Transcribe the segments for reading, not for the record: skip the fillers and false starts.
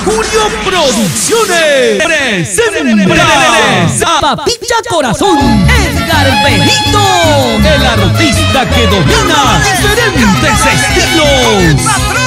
Mercurio Producciones presenta a Papilla Corazón, Edgar Benito, el artista que domina diferentes estilos.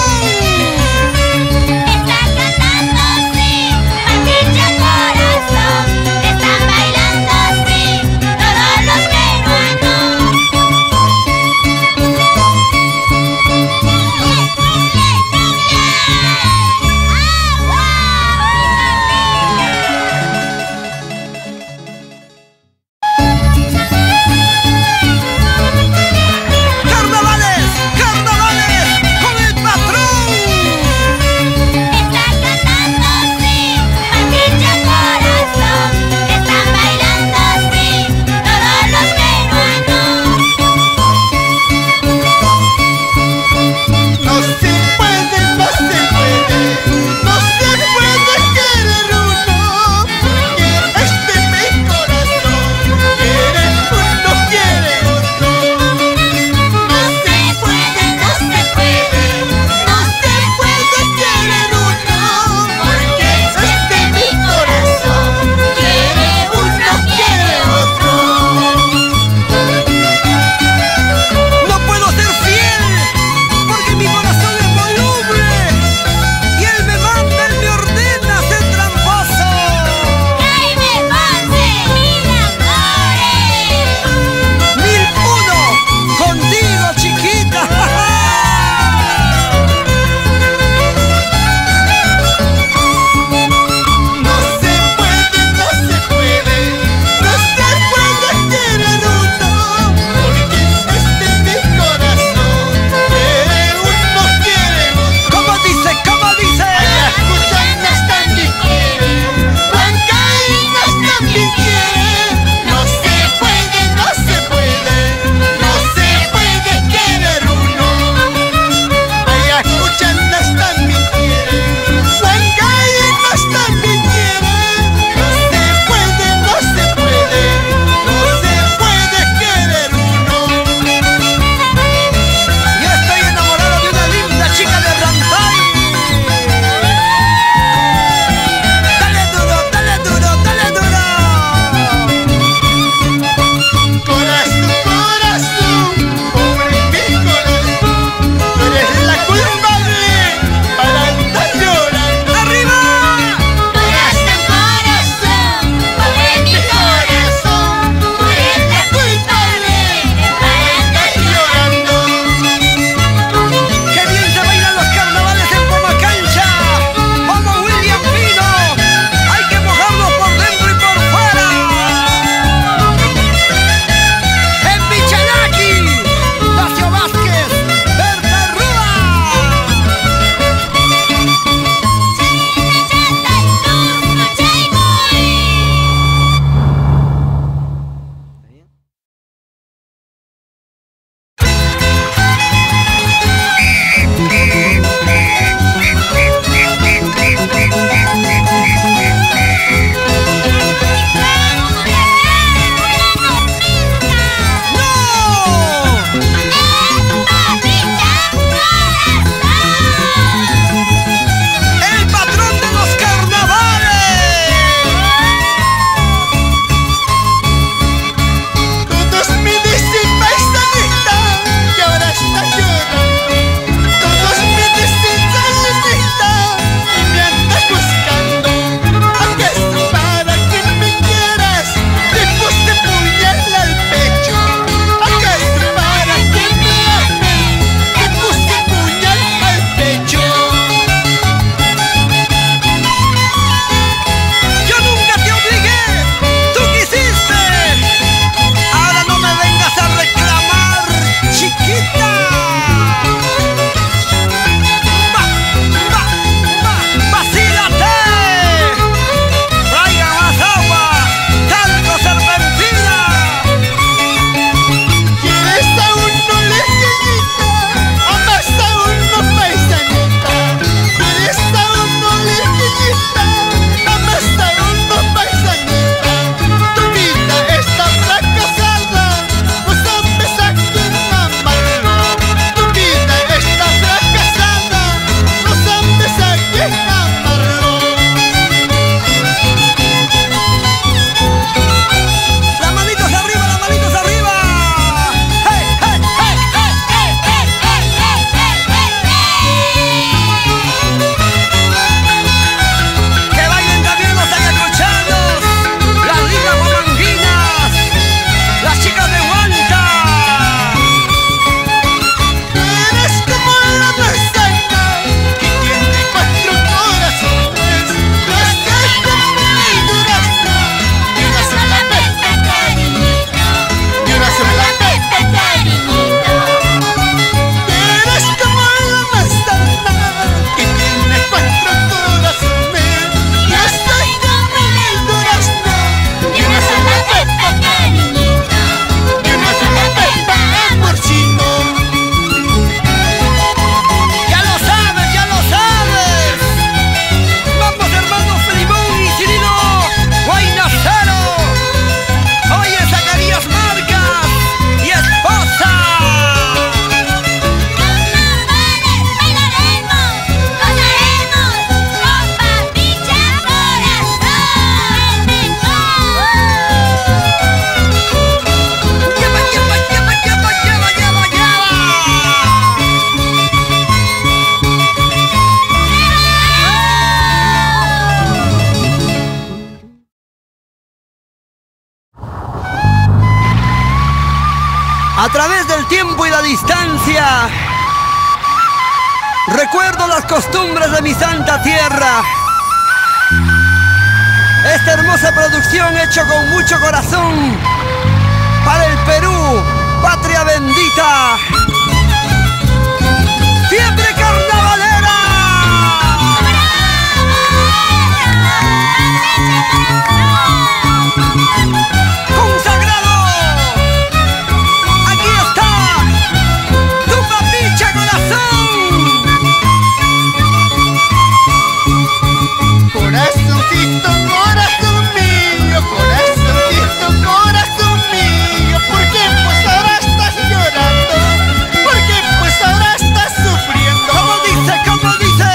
A través del tiempo y la distancia, recuerdo las costumbres de mi santa tierra. Esta hermosa producción hecha con mucho corazón para el Perú, patria bendita. ¡Fiebre carnavalera! ¡Consagrado! ¡Aquí está! ¡Tu papicha corazón! Corazoncito, corazón mío, corazoncito, corazón mío, ¿por qué pues ahora estás llorando? ¿Por qué pues ahora estás sufriendo? ¿Cómo dice? ¿Cómo dice?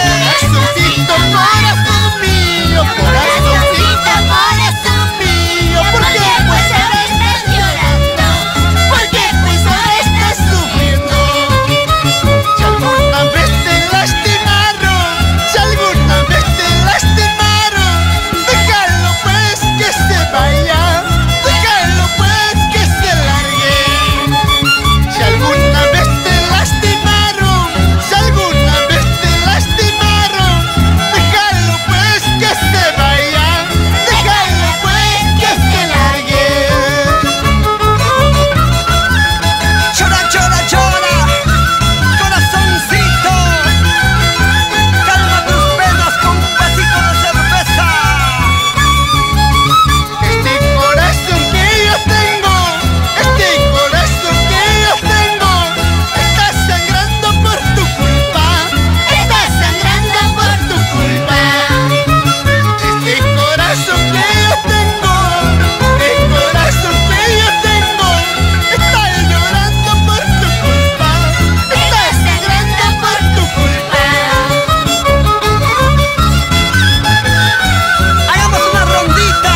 Corazoncito, corazón mío, corazoncito, corazón mío, ¿por qué pues ahora estás llorando? ¿Por qué pues ahora estás sufriendo? Si alguna vez te lastimaron, si alguna vez te lastimaron, déjalo pues que se vaya, déjalo pues que se largue. Si alguna vez te lastimaron, si alguna vez te lastimaron, déjalo pues que se vaya, déjalo pues que se largue. Llora, llora, llora, corazoncito. Calma tus penas con un vasito de cerveza. Este corazón que yo tengo, este corazón que yo tengo, está sangrando por tu culpa, está sangrando por tu culpa. Este corazón que yo tengo, este corazón que yo tengo, está llorando por tu culpa, está sangrando por tu culpa. Hagamos una rondita,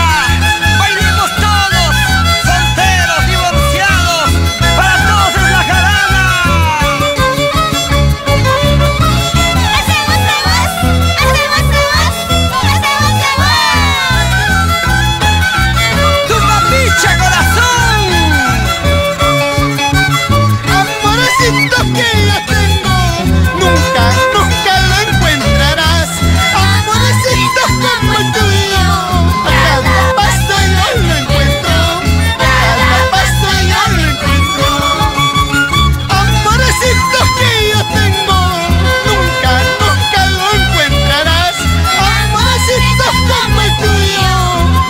bailemos todos, solteros, divorciados, para todos es la jarana. ¡Tu papicha corazón! Amorcito que yo tengo, nunca, nunca lo encontrarás. Amorcito como el tuyo, a cada paso yo lo encuentro, a cada paso yo lo encuentro. Amorcito que yo tengo, nunca, nunca lo encontrarás. Amorcito como el tuyo,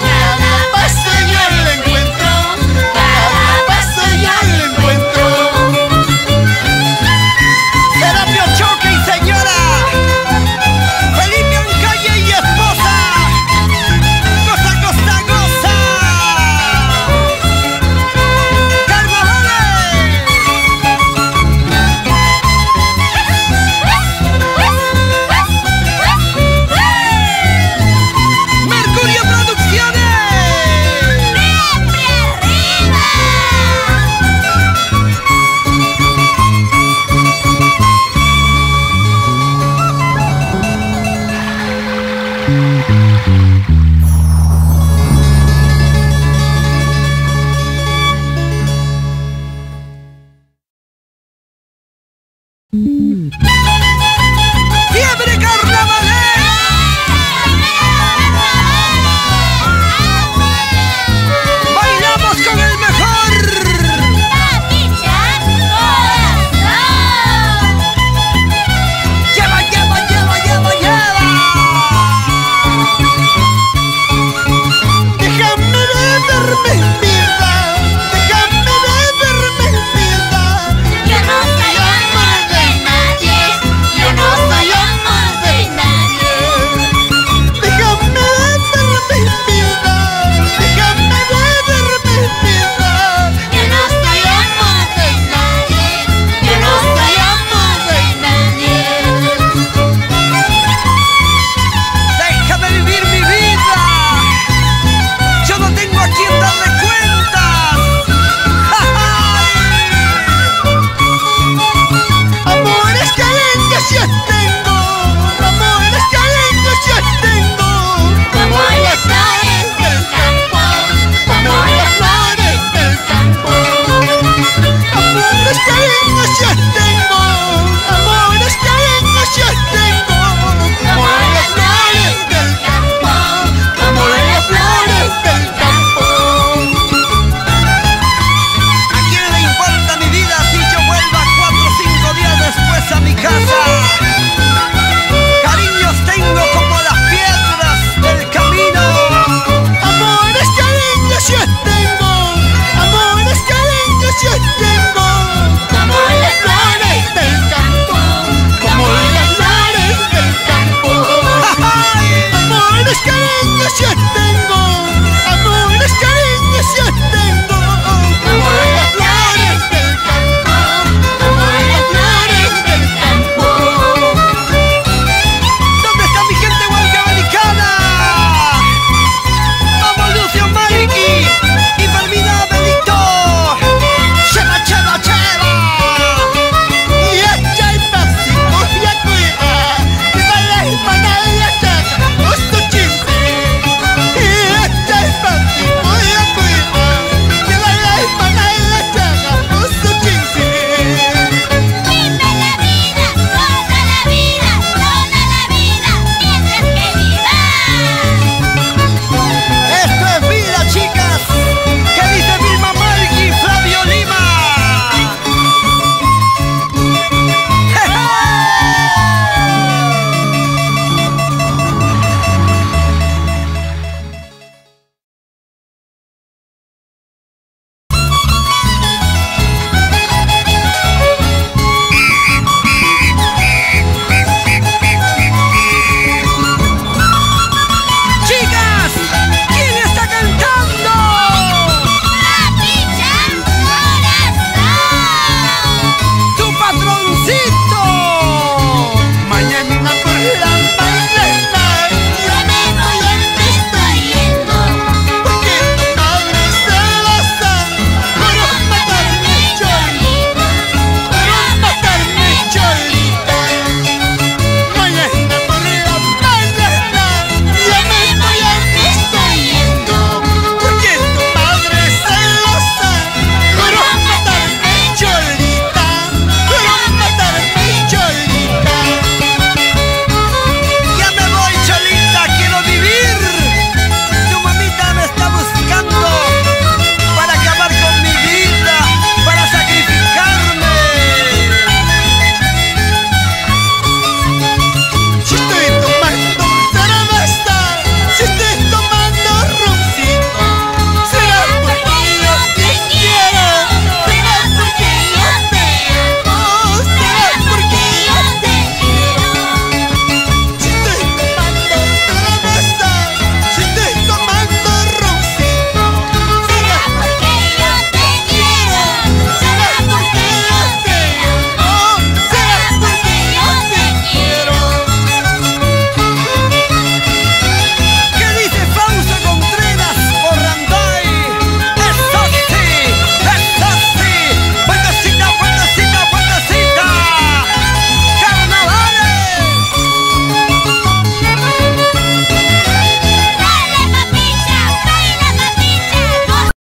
a cada paso yo lo encuentro, a cada paso yo lo encuentro. Serapio Choque y señora Felipe Ancalle y esposa. Goza, goza, goza. Carnavales. Mercurio Producciones. Siempre arriba.